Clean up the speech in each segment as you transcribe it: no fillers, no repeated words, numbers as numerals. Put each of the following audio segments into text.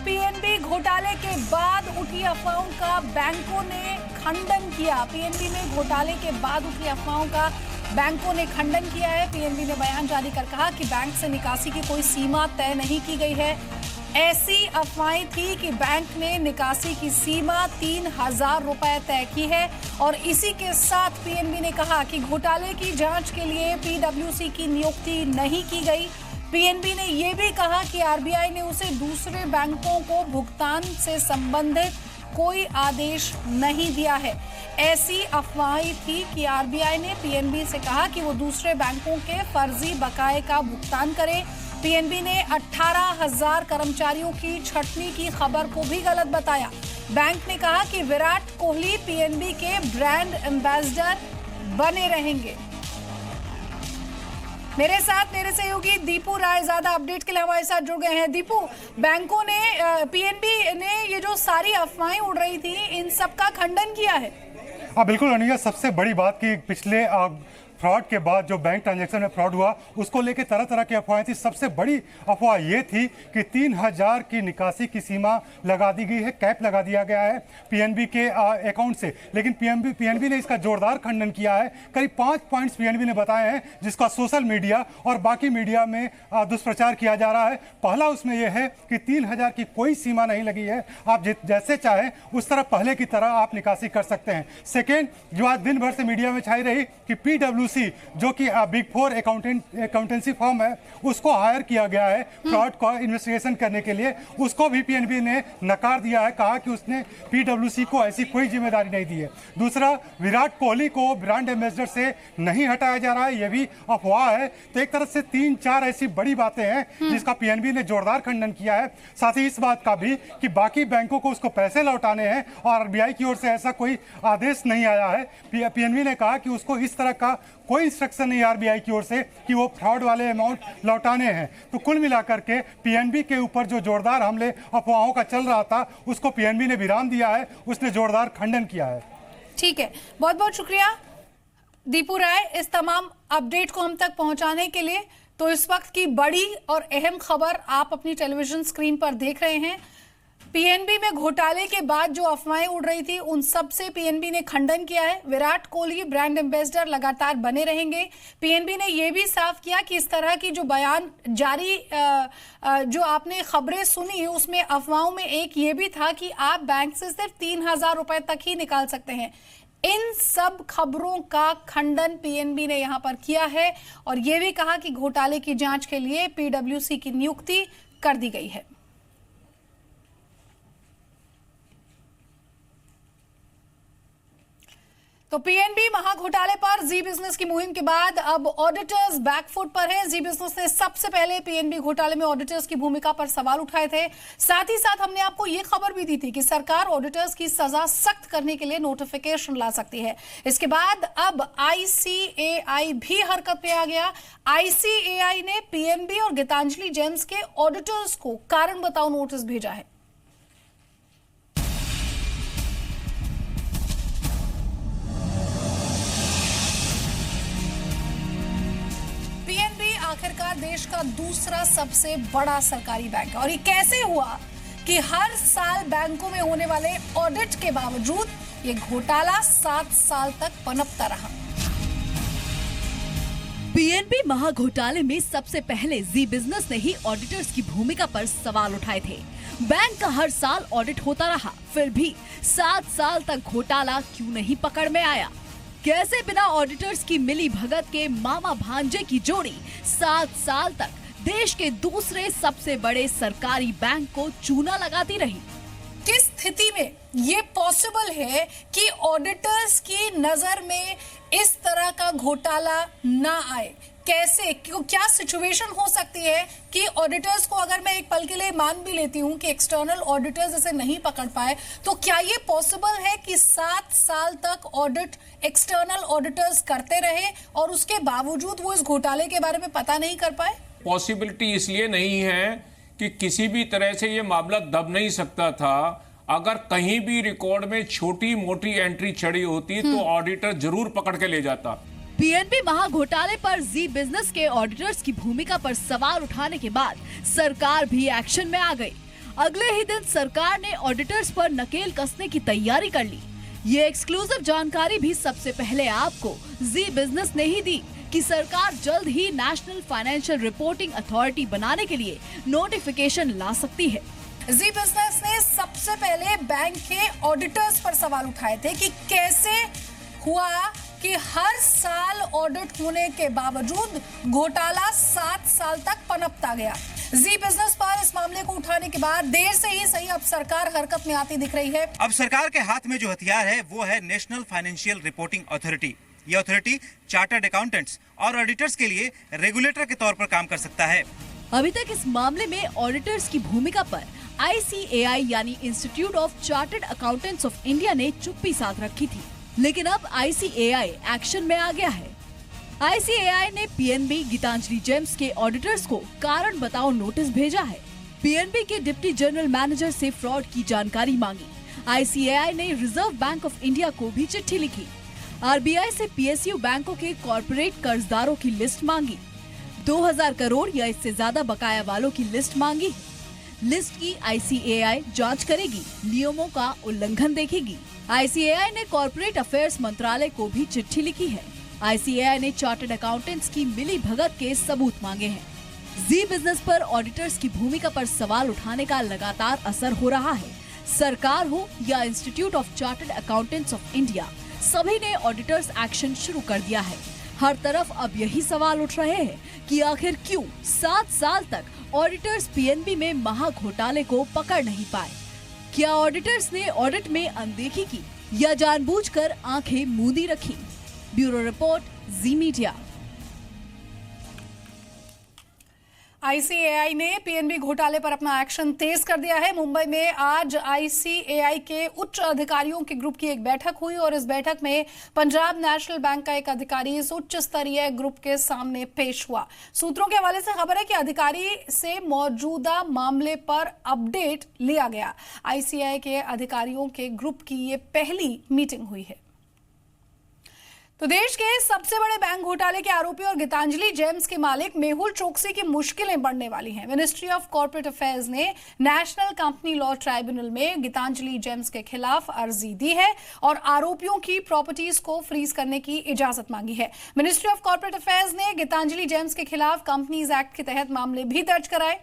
PNB घोटाले के बाद उठी अफवाहों का बैंकों ने खंडन किया। पीएनबी में घोटाले के बाद उठी अफवाहों का बैंकों ने खंडन किया है। पीएनबी ने बयान जारी कर कहा कि बैंक से निकासी की कोई सीमा तय नहीं की गई है। ऐसी अफवाहें थी कि बैंक ने निकासी की सीमा 3,000 रुपए तय की है और इसी के साथ पीएनबी ने कहा कि घोटाले की जांच के लिए पीडब्ल्यूसी की नियुक्ति नहीं की गई। पीएनबी ने यह भी कहा कि आरबीआई ने उसे दूसरे बैंकों को भुगतान से संबंधित कोई आदेश नहीं दिया है। ऐसी अफवाहें थी कि आरबीआई ने पीएनबी से कहा कि वो दूसरे बैंकों के फर्जी बकाये का भुगतान करे। पीएनबी ने 18,000 कर्मचारियों की छटनी की खबर को भी गलत बताया। बैंक ने कहा कि विराट कोहली पीएनबी के ब्रांड एम्बेसडर बने रहेंगे। मेरे साथ मेरे सहयोगी दीपू राय ज्यादा अपडेट के लिए हमारे साथ जुड़ गए हैं। दीपू, बैंकों ने पीएनबी ने ये जो सारी अफवाहें उड़ रही थी इन सब का खंडन किया है। हाँ बिल्कुल अनिया, सबसे बड़ी बात कि पिछले फ्रॉड के बाद जो बैंक ट्रांजैक्शन में फ्रॉड हुआ उसको लेके तरह तरह की अफवाहें थी। सबसे बड़ी अफवाह ये थी कि 3,000 की निकासी की सीमा लगा दी गई है, कैप लगा दिया गया है पीएनबी के अकाउंट से। लेकिन पीएनबी ने इसका जोरदार खंडन किया है। करीब 5 पॉइंट्स पीएनबी ने बताए हैं जिसका सोशल मीडिया और बाकी मीडिया में दुष्प्रचार किया जा रहा है। पहला उसमें यह है कि 3,000 की कोई सीमा नहीं लगी है, आप जैसे चाहें उस तरह पहले की तरह आप निकासी कर सकते हैं। सेकेंड, जो आज दिन भर से मीडिया में छाई रही कि पीडब्ल्यूसी जो कि बिग 4 अकाउंटेंसी फर्म है उसको हायर किया गया है फ्रॉड को इन्वेस्टिगेशन करने के लिए, उसको भी पीएनबी ने नकार दिया है, कहा कि उसने पीडब्ल्यूसी को ऐसी कोई जिम्मेदारी नहीं दी है। दूसरा, विराट कोहली को ब्रांड एम्बेसडर से नहीं हटाया जा रहा है, यह भी अफवाह है। तो एक तरह से 3-4 ऐसी बड़ी बातें हैं जिसका पीएनबी ने जोरदार खंडन किया है। साथ ही इस बात का भी कि बाकी बैंकों को उसको पैसे लौटाने हैं और आरबीआई की ओर से ऐसा कोई आदेश नहीं आया है। पीएनबी ने कहा कि उसको इस तरह का कोई इंस्ट्रक्शन नहीं आरबीआई की ओर से कि वो फ्रॉड वाले अमाउंट लौटाने हैं। तो कुल मिलाकर के पीएनबी के ऊपर जो जोरदार हमले अफवाहों का चल रहा था उसको पीएनबी ने विराम दिया है, उसने जोरदार खंडन किया है। ठीक है, बहुत बहुत शुक्रिया दीपू राय इस तमाम अपडेट को हम तक पहुंचाने के लिए। तो इस वक्त की बड़ी और अहम खबर आप अपनी टेलीविजन स्क्रीन पर देख रहे हैं। पीएनबी में घोटाले के बाद जो अफवाहें उड़ रही थी उन सब से पीएनबी ने खंडन किया है। विराट कोहली ब्रांड एम्बेसडर लगातार बने रहेंगे। पीएनबी ने यह भी साफ किया कि इस तरह की जो बयान जारी जो आपने खबरें सुनी उसमें अफवाहों में एक ये भी था कि आप बैंक से सिर्फ 3,000 रुपए तक ही निकाल सकते हैं। इन सब खबरों का खंडन पीएनबी ने यहां पर किया है और यह भी कहा कि घोटाले की जांच के लिए पीडब्ल्यूसी की नियुक्ति कर दी गई है। तो पीएनबी महाघोटाले पर जी बिजनेस की मुहिम के बाद अब ऑडिटर्स बैकफुट पर हैं। जी बिजनेस ने सबसे पहले पीएनबी घोटाले में ऑडिटर्स की भूमिका पर सवाल उठाए थे। साथ ही साथ हमने आपको यह खबर भी दी थी कि सरकार ऑडिटर्स की सजा सख्त करने के लिए नोटिफिकेशन ला सकती है। इसके बाद अब आईसीएआई भी हरकत में आ गया। आईसीएआई ने पीएनबी और गीतांजलि जेम्स के ऑडिटर्स को कारण बताओ नोटिस भेजा है। आखिरकार देश का दूसरा सबसे बड़ा सरकारी बैंक है और ये कैसे हुआ कि हर साल बैंकों में होने वाले ऑडिट के बावजूद ये घोटाला 7 साल तक पनपता रहा। पीएनबी महाघोटाले में सबसे पहले जी बिजनेस ने ही ऑडिटर्स की भूमिका पर सवाल उठाए थे। बैंक का हर साल ऑडिट होता रहा, फिर भी 7 साल तक घोटाला क्यों नहीं पकड़ में आया? कैसे बिना ऑडिटर्स की मिली भगत के मामा भांजे की जोड़ी 7 साल तक देश के दूसरे सबसे बड़े सरकारी बैंक को चूना लगाती रही? किस स्थिति में ये पॉसिबल है कि ऑडिटर्स की नजर में इस तरह का घोटाला ना आए? कैसे, क्या सिचुएशन हो सकती है कि ऑडिटर्स को, अगर मैं एक पल के लिए मान भी लेती हूं कि एक्सटर्नल ऑडिटर्स इसे नहीं पकड़ पाए, तो क्या ये पॉसिबल है कि 7 साल तक ऑडिट एक्सटर्नल ऑडिटर्स करते रहे और उसके बावजूद वो इस घोटाले के बारे में पता नहीं कर पाए? पॉसिबिलिटी इसलिए नहीं है कि किसी भी तरह से ये मामला दब नहीं सकता था। अगर कहीं भी रिकॉर्ड में छोटी मोटी एंट्री चढ़ी होती तो ऑडिटर जरूर पकड़ के ले जाता। पीएनबी महाघोटाले पर जी बिजनेस के ऑडिटर्स की भूमिका पर सवाल उठाने के बाद सरकार भी एक्शन में आ गई। अगले ही दिन सरकार ने ऑडिटर्स पर नकेल कसने की तैयारी कर ली। ये एक्सक्लूसिव जानकारी भी सबसे पहले आपको जी बिजनेस ने ही दी कि सरकार जल्द ही नेशनल फाइनेंशियल रिपोर्टिंग अथॉरिटी बनाने के लिए नोटिफिकेशन ला सकती है। जी बिजनेस ने सबसे पहले बैंक के ऑडिटर्स पर सवाल उठाए थे कि कैसे हुआ कि हर साल ऑडिट होने के बावजूद घोटाला 7 साल तक पनपता गया। जी बिजनेस पर इस मामले को उठाने के बाद देर से ही सही अब सरकार हरकत में आती दिख रही है। अब सरकार के हाथ में जो हथियार है वो है नेशनल फाइनेंशियल रिपोर्टिंग अथॉरिटी। ये अथॉरिटी चार्टर्ड अकाउंटेंट्स और ऑडिटर्स के लिए रेगुलेटर के तौर पर काम कर सकता है। अभी तक इस मामले में ऑडिटर्स की भूमिका पर ICAI यानी institute of chartered accountants of India ने चुप्पी साध रखी थी, लेकिन अब ICAI एक्शन में आ गया है। ICAI ने PNB गीतांजलि जेम्स के ऑडिटर्स को कारण बताओ नोटिस भेजा है। PNB के डिप्टी जनरल मैनेजर से फ्रॉड की जानकारी मांगी। ICAI ने रिजर्व बैंक ऑफ इंडिया को भी चिट्ठी लिखी। RBI से PSU बैंकों के कॉर्पोरेट कर्जदारों की लिस्ट मांगी। 2000 करोड़ या इससे ज्यादा बकाया वालों की लिस्ट मांगी। लिस्ट की ICAI जांच करेगी, नियमों का उल्लंघन देखेगी। ICAI ने कॉर्पोरेट अफेयर्स मंत्रालय को भी चिट्ठी लिखी है। ICAI ने चार्टर्ड अकाउंटेंट्स की मिली भगत के सबूत मांगे हैं। जी बिजनेस पर ऑडिटर्स की भूमिका पर सवाल उठाने का लगातार असर हो रहा है। सरकार हो या institute of chartered accountants of India, सभी ने ऑडिटर्स एक्शन शुरू कर दिया है। हर तरफ अब यही सवाल उठ रहे हैं कि आखिर क्यों 7 साल तक ऑडिटर्स PNB में महा घोटाले को पकड़ नहीं पाए। क्या ऑडिटर्स ने ऑडिट में अनदेखी की या जानबूझकर आंखें मूंदी रखी? ब्यूरो रिपोर्ट, जी मीडिया। ICAI ने PNB घोटाले पर अपना एक्शन तेज कर दिया है। मुंबई में आज ICAI के उच्च अधिकारियों के ग्रुप की एक बैठक हुई और इस बैठक में पंजाब नेशनल बैंक का एक अधिकारी इस उच्च स्तरीय ग्रुप के सामने पेश हुआ। सूत्रों के हवाले से खबर है कि अधिकारी से मौजूदा मामले पर अपडेट लिया गया। ICAI के अधिकारियों के ग्रुप की ये पहली मीटिंग हुई है। तो देश के सबसे बड़े बैंक घोटाले के आरोपी और गीतांजलि जेम्स के मालिक मेहुल चोकसी की मुश्किलें बढ़ने वाली हैं। मिनिस्ट्री ऑफ कॉर्पोरेट अफेयर्स ने नेशनल कंपनी लॉ ट्राइब्यूनल में गीतांजलि जेम्स के खिलाफ अर्जी दी है और आरोपियों की प्रॉपर्टीज को फ्रीज करने की इजाजत मांगी है। मिनिस्ट्री ऑफ कॉर्पोरेट अफेयर्स ने गीतांजलि जेम्स के खिलाफ कंपनीज एक्ट के तहत मामले भी दर्ज कराए।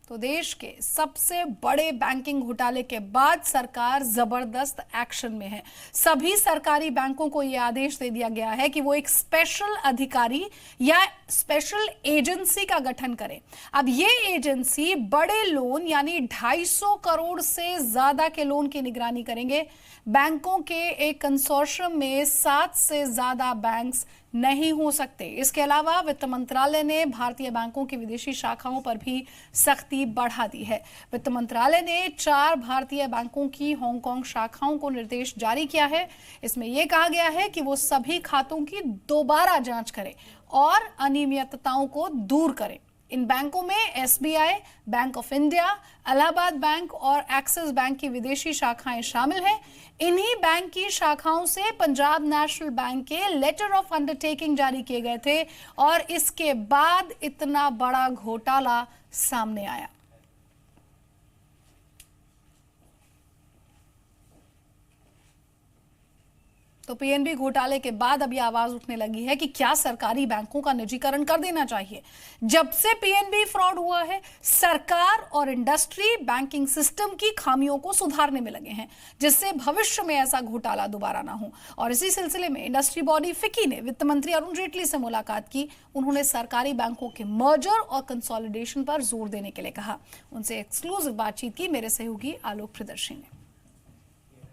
तो देश के सबसे बड़े बैंकिंग घोटाले के बाद सरकार जबरदस्त एक्शन में है। सभी सरकारी बैंकों को यह आदेश दे दिया गया है कि वो एक स्पेशल अधिकारी या स्पेशल एजेंसी का गठन करें। अब ये एजेंसी बड़े लोन यानी 250 करोड़ से ज्यादा के लोन की निगरानी करेंगे। बैंकों के एक कंसोर्शियम में 7 से ज्यादा बैंक्स नहीं हो सकते। इसके अलावा वित्त मंत्रालय ने भारतीय बैंकों की विदेशी शाखाओं पर भी सख्ती बढ़ा दी है। वित्त मंत्रालय ने 4 भारतीय बैंकों की हांगकांग शाखाओं को निर्देश जारी किया है। इसमें यह कहा गया है कि वो सभी खातों की दोबारा जांच करें और अनियमितताओं को दूर करें। इन बैंकों में SBI, bank of India, Allahabad bank और एक्सिस बैंक की विदेशी शाखाएं शामिल हैं। इन्हीं बैंक की शाखाओं से पंजाब नेशनल बैंक के लेटर ऑफ अंडरटेकिंग जारी किए गए थे और इसके बाद इतना बड़ा घोटाला सामने आया। तो PNB घोटाले के बाद अब यह आवाज उठने लगी है कि क्या सरकारी बैंकों का निजीकरण कर देना चाहिए। जब से PNB फ्रॉड हुआ है, सरकार और इंडस्ट्री बैंकिंग सिस्टम की खामियों को सुधारने में लगे हैं, जिससे भविष्य में ऐसा घोटाला दोबारा ना हो। और इसी सिलसिले में इंडस्ट्री बॉडी फिक्की ने वित्त मंत्री अरुण जेटली से मुलाकात की। उन्होंने सरकारी बैंकों के मर्जर और कंसोलिडेशन पर जोर देने के लिए कहा। उनसे एक्सक्लूसिव बातचीत की मेरे सहयोगी आलोक प्रियदर्शी ने।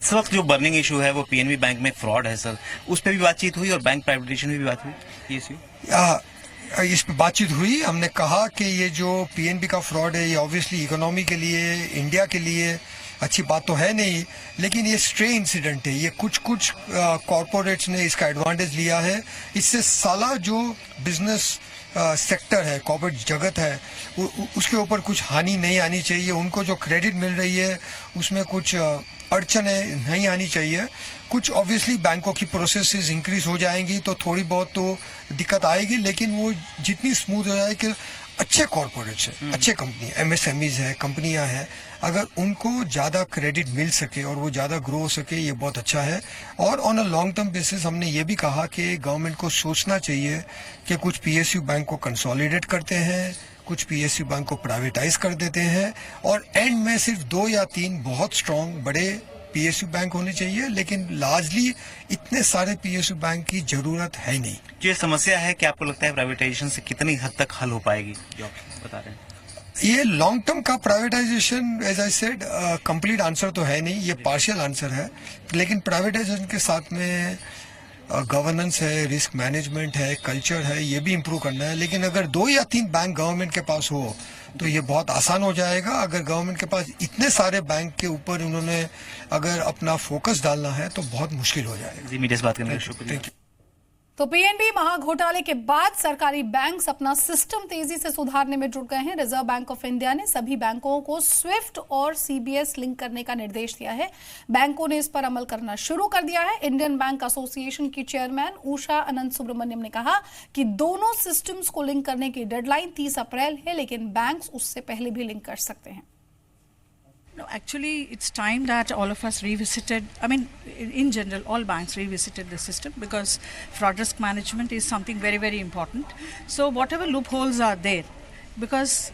इस वक्त जो बर्निंग इशू है वो PNB बैंक में फ्रॉड है सर, उस पर भी बातचीत हुई और बैंक प्राइवेटाइजेशन में भी बात हुई। इस पर बातचीत हुई। हमने कहा कि ये जो PNB का फ्रॉड है ये ऑब्वियसली इकोनॉमी के लिए, इंडिया के लिए अच्छी बात तो है नहीं, लेकिन ये स्ट्रे इंसिडेंट है। ये कुछ कॉरपोरेट्स ने इसका एडवांटेज लिया है। इससे साला जो बिजनेस सेक्टर है, कॉर्पोरेट जगत है, उसके ऊपर कुछ हानि नहीं आनी चाहिए। उनको जो क्रेडिट मिल रही है उसमें कुछ अड़चने नहीं आनी चाहिए। कुछ ऑब्वियसली बैंकों की प्रोसेसेस इंक्रीज हो जाएंगी तो थोड़ी बहुत तो दिक्कत आएगी, लेकिन वो जितनी स्मूथ हो जाए कि अच्छे कॉर्पोरेट्स हैं, अच्छे कंपनी MSMEs है, कंपनियां हैं, अगर उनको ज़्यादा क्रेडिट मिल सके और वो ज़्यादा ग्रो हो सके, ये बहुत अच्छा है। और on a long term basis हमने ये भी कहा कि गवर्नमेंट को सोचना चाहिए कि कुछ PSU बैंक को कंसोलिडेट करते हैं, कुछ PSU बैंक को प्राइवेटाइज कर देते हैं, और एंड में सिर्फ 2 या 3 बहुत स्ट्रांग बड़े PSU बैंक होने चाहिए, लेकिन लार्जली इतने सारे PSU बैंक की जरूरत है नहीं। जो ये समस्या है, क्या आपको लगता है प्राइवेटाइजेशन से कितनी हद तक हल हो पाएगी, जो आप बता रहे हैं? ये लॉन्ग टर्म का privatization, as I said, complete answer तो है नहीं, ये पार्शियल आंसर है। लेकिन प्राइवेटाइजेशन के साथ में गवर्नेंस है, रिस्क मैनेजमेंट है, कल्चर है, ये भी इम्प्रूव करना है। लेकिन अगर 2 या 3 बैंक गवर्नमेंट के पास हो तो ये बहुत आसान हो जाएगा। अगर गवर्नमेंट के पास इतने सारे बैंक के ऊपर उन्होंने अगर अपना फोकस डालना है तो बहुत मुश्किल हो जाएगा। जी, मीडिया से बात करने का शुक्रिया। Thank you. तो PNB महाघोटाले के बाद सरकारी बैंक्स अपना सिस्टम तेजी से सुधारने में जुट गए हैं। रिजर्व बैंक ऑफ इंडिया ने सभी बैंकों को स्विफ्ट और CBS लिंक करने का निर्देश दिया है। बैंकों ने इस पर अमल करना शुरू कर दिया है। इंडियन बैंक एसोसिएशन की चेयरमैन उषा अनंत सुब्रमण्यम ने कहा कि दोनों सिस्टम्स को लिंक करने की डेडलाइन 30 अप्रैल है, लेकिन बैंक्स उससे पहले भी लिंक कर सकते हैं। No, actually, it's time that all of us revisited, I mean, in general, all banks revisited the system, because fraud risk management is something very, very important. So whatever loopholes are there, because,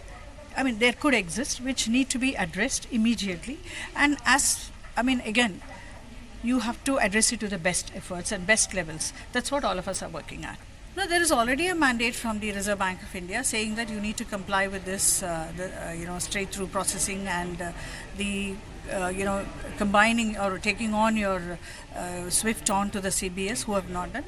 I mean, there could exist, which need to be addressed immediately. And again, you have to address it to the best efforts and best levels. That's what all of us are working at. No, there is already a mandate from the Reserve Bank of India saying that you need to comply with this, straight-through processing and combining or taking on your SWIFT on to the CBS who have not done.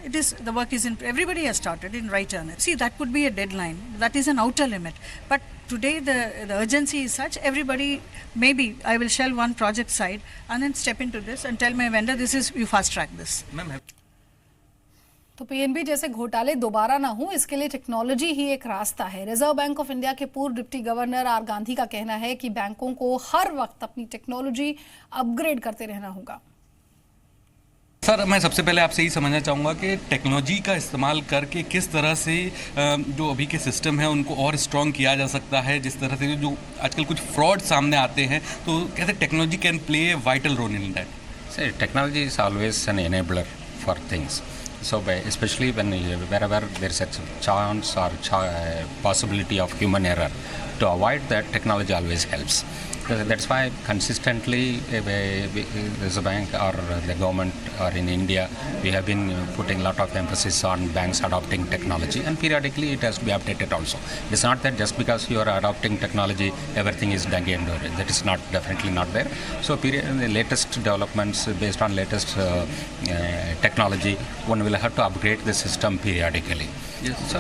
The work is in, everybody has started in right earnest. See, that could be a deadline. That is an outer limit. But today the urgency is such, everybody, maybe I will shelve one project side and then step into this and tell my vendor, you fast track this. तो PNB जैसे घोटाले दोबारा ना हो, इसके लिए technology ही एक रास्ता है। रिजर्व बैंक ऑफ इंडिया के पूर्व डिप्टी गवर्नर आर गांधी का कहना है कि बैंकों को हर वक्त अपनी टेक्नोलॉजी अपग्रेड करते रहना होगा। सर, मैं सबसे पहले आपसे यही समझना चाहूँगा कि टेक्नोलॉजी का इस्तेमाल करके किस तरह से जो अभी के सिस्टम है उनको और स्ट्रॉन्ग किया जा सकता है। जिस तरह से जो आजकल कुछ फ्रॉड सामने आते हैं, तो कैसे technology can play a vital role in that? Sir, technology is always an enabler for things. So especially wherever there is a chance or possibility of human error, to avoid that, technology always helps. That's why consistently the bank or the government or in India, we have been putting a lot of emphasis on banks adopting technology, and periodically it has to be updated also. It's not that just because you are adopting technology everything is done and done. That is definitely not there. So the latest developments based on latest technology, one will have to upgrade the system periodically. Yes. So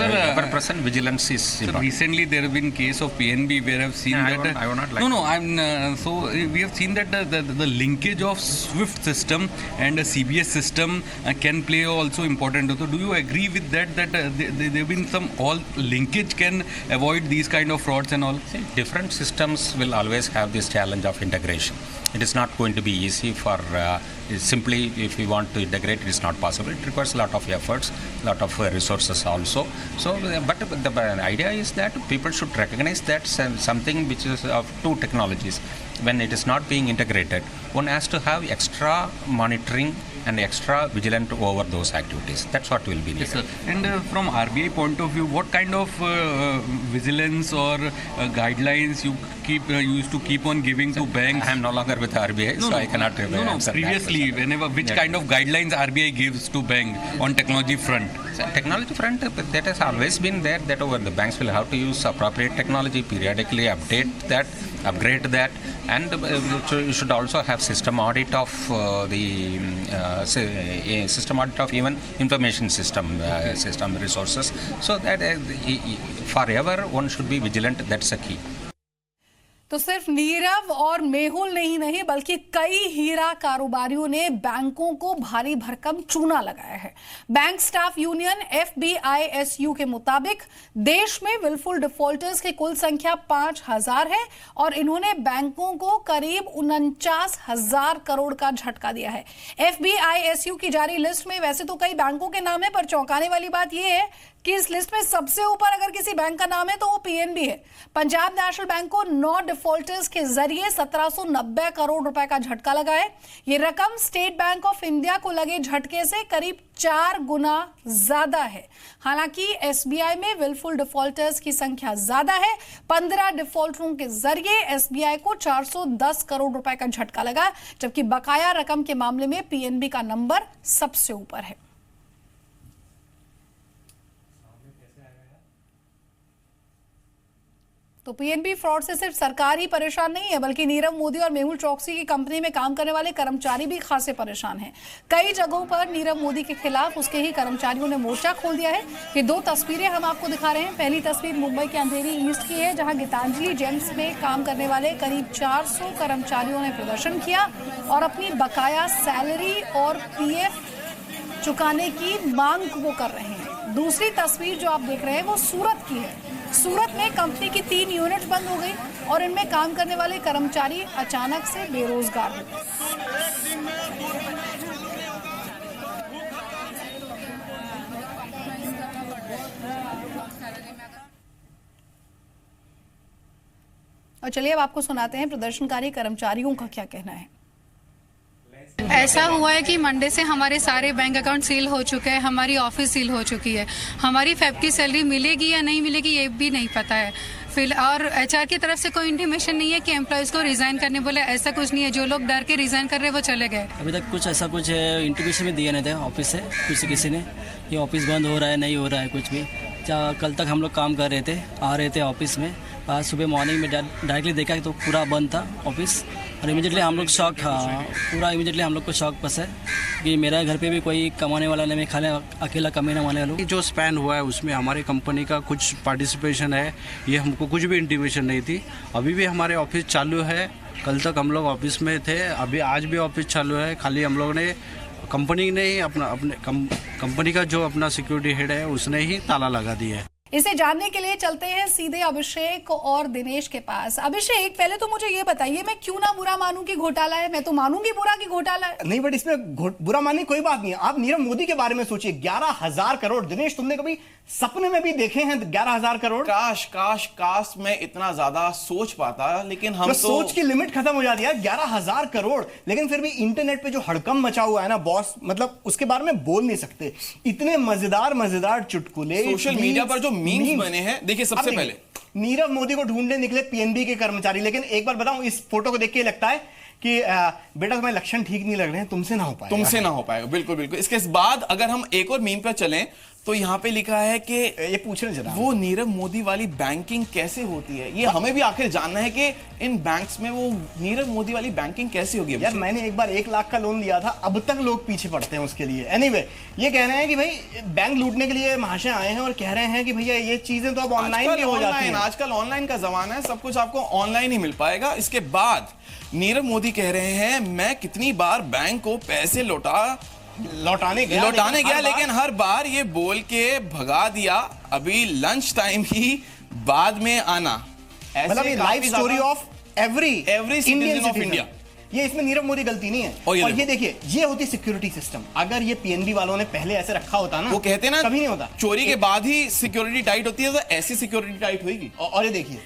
ever-present vigilance is important. Recently there have been case of PNB where I've seen that. I would not like. So we have seen that the linkage of SWIFT system and the CBS system can play also important. So do you agree with that? That there have been some all linkage can avoid these kind of frauds and all. See, different systems will always have this challenge of integration. It is not going to be easy for simply if we want to integrate, it is not possible. It requires a lot of efforts, a lot of resources also. So, but the idea is that people should recognize that something which is of two technologies, when it is not being integrated, one has to have extra monitoring and extra vigilant over those activities. That's what will be needed. Yes, sir. And from RBI point of view, what kind of vigilance or guidelines you used to keep on giving to banks? I am no longer with RBI, so I cannot answer previously, which kind of guidelines RBI gives to bank on technology front? So, technology front, that has always been there, that over the banks will have to use appropriate technology, periodically update that, upgrade that, and you should also have system audit of system audit of even information system resources, so that forever one should be vigilant. That's a key. तो सिर्फ नीरव और मेहुल नहीं बल्कि कई हीरा कारोबारियों ने बैंकों को भारी भरकम चूना लगाया है। बैंक स्टाफ यूनियन FBISU के मुताबिक देश में विलफुल डिफॉल्टर्स की कुल संख्या 5000 है और इन्होंने बैंकों को करीब 49,000 करोड़ का झटका दिया है। FBISU की जारी लिस्ट में वैसे तो कई बैंकों के नाम है, पर चौंकाने वाली बात यह है कि इस लिस्ट में सबसे ऊपर अगर किसी बैंक का नाम है तो वो PNB है। पंजाब नेशनल बैंक को 9 डिफॉल्टर्स के जरिए 1790 करोड़ रुपए का झटका लगा है। ये रकम स्टेट बैंक ऑफ इंडिया को लगे झटके से करीब 4 गुना ज्यादा है। हालांकि SBI में विलफुल डिफॉल्टर्स की संख्या ज्यादा है। 15 डिफॉल्टरों के जरिए SBI को 410 करोड़ रुपए का झटका लगा, जबकि बकाया रकम के मामले में PNB का नंबर सबसे ऊपर है। तो PNB फ्रॉड से सिर्फ सरकार ही परेशान नहीं है, बल्कि नीरव मोदी और मेहुल चोकसी की कंपनी में काम करने वाले कर्मचारी भी खासे परेशान हैं। कई जगहों पर नीरव मोदी के खिलाफ उसके ही कर्मचारियों ने मोर्चा खोल दिया है। ये 2 तस्वीरें हम आपको दिखा रहे हैं। पहली तस्वीर मुंबई के अंधेरी ईस्ट की है, जहां गीतांजलि जेम्स में काम करने वाले करीब 400 कर्मचारियों ने प्रदर्शन किया और अपनी बकाया सैलरी और PF चुकाने की मांग वो कर रहे हैं। दूसरी तस्वीर जो आप देख रहे हैं वो सूरत की है। सूरत में कंपनी की 3 यूनिट बंद हो गई और इनमें काम करने वाले कर्मचारी अचानक से बेरोजगार हो गए। और चलिए अब आपको सुनाते हैं प्रदर्शनकारी कर्मचारियों का क्या कहना है। ऐसा हुआ है कि मंडे से हमारे सारे बैंक अकाउंट सील हो चुके हैं, हमारी ऑफिस सील हो चुकी है। हमारी फेब की सैलरी मिलेगी या नहीं मिलेगी ये भी नहीं पता है। फिर और HR की तरफ से कोई इंटीमेशन नहीं है कि एम्प्लॉयज़ को रिजाइन करने बोले, ऐसा कुछ नहीं है। जो लोग डर के रिजाइन कर रहे हैं वो चले गए। अभी तक कुछ ऐसा कुछ इंटीमेशन भी दिए नहीं थे ऑफिस से किसी ने, ये ऑफिस बंद हो रहा है, नहीं हो रहा है कुछ भी। कल तक हम लोग काम कर रहे थे, आ रहे थे ऑफिस में। आज सुबह मॉर्निंग में डायरेक्टली देखा तो पूरा बंद था ऑफिस और इमीडिएटली हम लोग शॉक, पूरा इमीडिएटली हम लोग को शॉक पस है कि मेरा घर पे भी कोई कमाने वाला नहीं, मैं खाली अकेला कमाने वाले लोग। जो स्पैन हुआ है उसमें हमारी कंपनी का कुछ पार्टिसिपेशन है, ये हमको कुछ भी इंटीमेशन नहीं थी। अभी भी हमारे ऑफिस चालू है, कल तक हम लोग ऑफिस में थे, अभी आज भी ऑफिस चालू है। खाली हम लोग ने कंपनी ने अपने कंपनी का जो अपना सिक्योरिटी हेड है उसने ही ताला लगा दिया है। इसे जानने के लिए चलते हैं सीधे अभिषेक और दिनेश के पास। अभिषेक, पहले तो मुझे ये बताइए, मैं क्यों ना बुरा मानूं कि घोटाला है? मैं तो मानूंगी बुरा कि घोटाला है। नहीं, बट इसमें बुरा मानने कोई बात नहीं है। आप नीरव मोदी के बारे में सोचिए, 11,000 करोड़। दिनेश, तुमने कभी सपने में भी देखे हैं 11,000 करोड़? काश मैं इतना ज्यादा सोच पाता, लेकिन हम तो सोच की लिमिट खत्म हो जाती है। 11,000 करोड़, लेकिन फिर भी इंटरनेट पे जो हड़कंप मचा हुआ है ना बॉस, मतलब उसके बारे में बोल नहीं सकते। इतने मजेदार चुटकुले सोशल मीडिया पर जो मीम्स बने हैं। देखिए, सबसे पहले नीरव मोदी को ढूंढने निकले PNB के कर्मचारी, लेकिन एक बार बताऊं, इस फोटो को देख के लगता है कि बेटा तुम्हें लक्षण ठीक नहीं लग रहे हैं, तुमसे ना हो पाएगा। बिल्कुल। इसके बाद अगर हम एक और मीम पर चलें तो यहाँ पे लिखा है कि ये पूछने जरा, वो नीरव मोदी वाली बैंकिंग कैसे होती है? ये हमें भी आखिर जानना है कि इन बैंक्स में वो नीरव मोदी वाली बैंकिंग कैसे होगी। यार, मैंने एक बार 1 लाख का लोन लिया था, अब तक लोग पीछे पड़ते हैं उसके लिए। एनीवे, ये कह रहे हैं कि भाई बैंक लूटने के लिए महाशय आए हैं और कह रहे हैं कि भैया ये चीजें तो अब ऑनलाइन भी हो जाती हैं। आजकल ऑनलाइन का जमाना है, सब कुछ आपको ऑनलाइन ही मिल पाएगा। इसके बाद नीरव मोदी कह रहे हैं, मैं कितनी बार बैंक को पैसे लौटाने गया लेकिन हर बार ये बोल के भगा दिया, अभी लंच टाइम ही बाद में आना। मतलब ये life story of every citizen of India. ये इसमें नीरव मोदी गलती नहीं है। और ये देखिए, ये होती सिक्योरिटी सिस्टम। अगर ये PNB वालों ने पहले ऐसे रखा होता ना, वो कहते ना कभी नहीं होता। चोरी के बाद ही सिक्योरिटी टाइट होती है, तो ऐसी सिक्योरिटी टाइट होगी। और ये देखिए,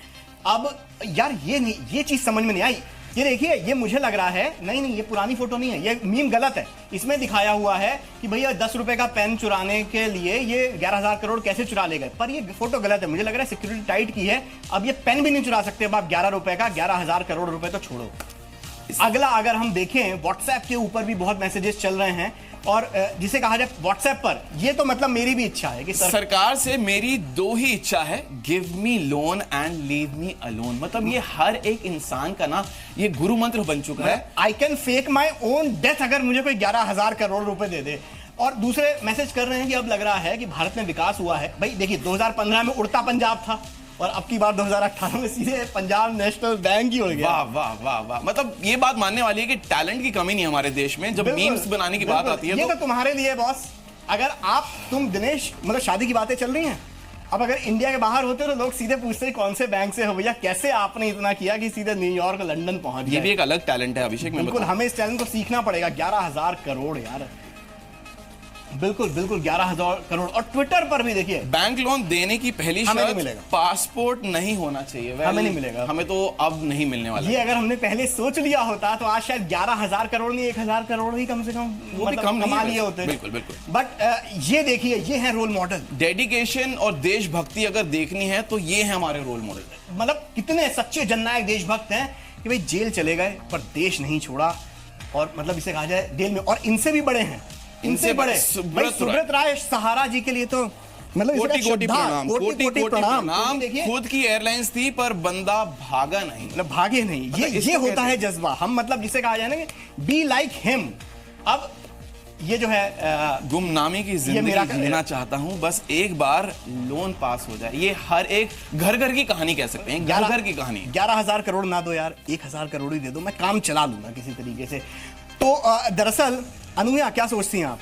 अब यार ये चीज समझ में नहीं आई। ये देखिए, ये मुझे लग रहा है, नहीं ये पुरानी फोटो नहीं है, ये मीम गलत है। इसमें दिखाया हुआ है कि भैया 10 रुपए का पेन चुराने के लिए ये 11,000 करोड़ कैसे चुरा ले गए, पर ये फोटो गलत है। मुझे लग रहा है सिक्योरिटी टाइट की है, अब ये पेन भी नहीं चुरा सकते। अब आप 11 रुपए का 11,000 करोड़ रुपए तो छोड़ो। अगला अगर हम देखें, व्हाट्सएप के ऊपर भी बहुत मैसेजेस चल रहे हैं, और जिसे कहा जाए व्हाट्सएप पर, ये तो मतलब मेरी भी इच्छा है कि सरकार से मेरी 2 ही इच्छा है, give me loan and leave me alone. मतलब ये हर एक इंसान का ना ये गुरु मंत्र बन चुका है। I can fake my own death, अगर मुझे कोई 11,000 करोड़ रुपए दे दे। और दूसरे मैसेज कर रहे हैं कि अब लग रहा है कि भारत में विकास हुआ है। भाई देखिए, 2015 में उड़ता पंजाब था, और अब की बार 2018 में सीधे पंजाब नेशनल बैंक ही उड़ गया। वाह वाह वाह वाह, मतलब ये बात मानने वाली है कि टैलेंट की कमी नहीं है हमारे देश में। जब मीम्स बनाने की बात आती है ये तो तुम्हारे लिए बॉस, अगर तुम दिनेश मतलब शादी की बातें चल रही हैं, अब अगर इंडिया के बाहर होते तो लोग सीधे पूछते हैं कौन से बैंक से हो भैया, कैसे आपने इतना किया कि सीधे न्यूयॉर्क लंदन पहुंच गए। ये भी एक अलग टैलेंट है अभिषेक। बिल्कुल, हमें इस टैलेंट को सीखना पड़ेगा। 11,000 करोड़ यार, बिल्कुल बिल्कुल 11,000 करोड़। और ट्विटर पर भी देखिए, बैंक लोन देने की पहली शर्त पासपोर्ट नहीं होना चाहिए। हमें नहीं मिलेगा, हमें तो अब नहीं मिलने वाला। ये अगर हमने पहले सोच लिया होता तो आज शायद 11,000 करोड़ नहीं 1,000 करोड़ ही कम से कम वो भी कम कमा लिए होते। बिल्कुल बिल्कुल। बट ये देखिए, ये है रोल मॉडल। डेडिकेशन और देशभक्ति अगर देखनी है तो ये है हमारे रोल मॉडल। मतलब कितने सच्चे जननायक देशभक्त हैं कि भाई जेल चले गए पर देश नहीं छोड़ा, और मतलब इसे कहा जाए जेल में। और इनसे भी बड़े हैं, इनसे बड़े सुब्रत राय सहारा जी के लिए तो मतलब कोटि प्रणाम। खुद की एयरलाइंस थी पर बंदा भागा नहीं, मतलब भागे नहीं। ये होता है जज्बा। हम मतलब जिसे कहा जाए ना कि बी लाइक हिम। अब ये जो है गुमनामी की जिंदगी जीना चाहता हूं, बस एक बार लोन पास हो जाए। ये हर एक घर की कहानी कह सकते हैं, घर की कहानी। 11,000 करोड़ ना दो यार, 1,000 करोड़ ही दे दो, मैं काम चला लूंगा किसी तरीके से। तो दरअसल अनुया क्या सोचती हैं आप?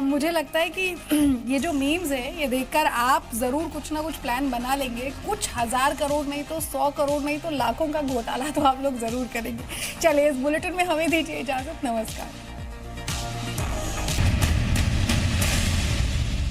मुझे लगता है कि ये जो मीम्स है ये देखकर आप जरूर कुछ ना कुछ प्लान बना लेंगे। कुछ 1,000 करोड़ नहीं तो 100 करोड़ नहीं तो लाखों का घोटाला तो आप लोग जरूर करेंगे। चलिए, इस बुलेटिन में हमें दीजिए इजाजत। नमस्कार।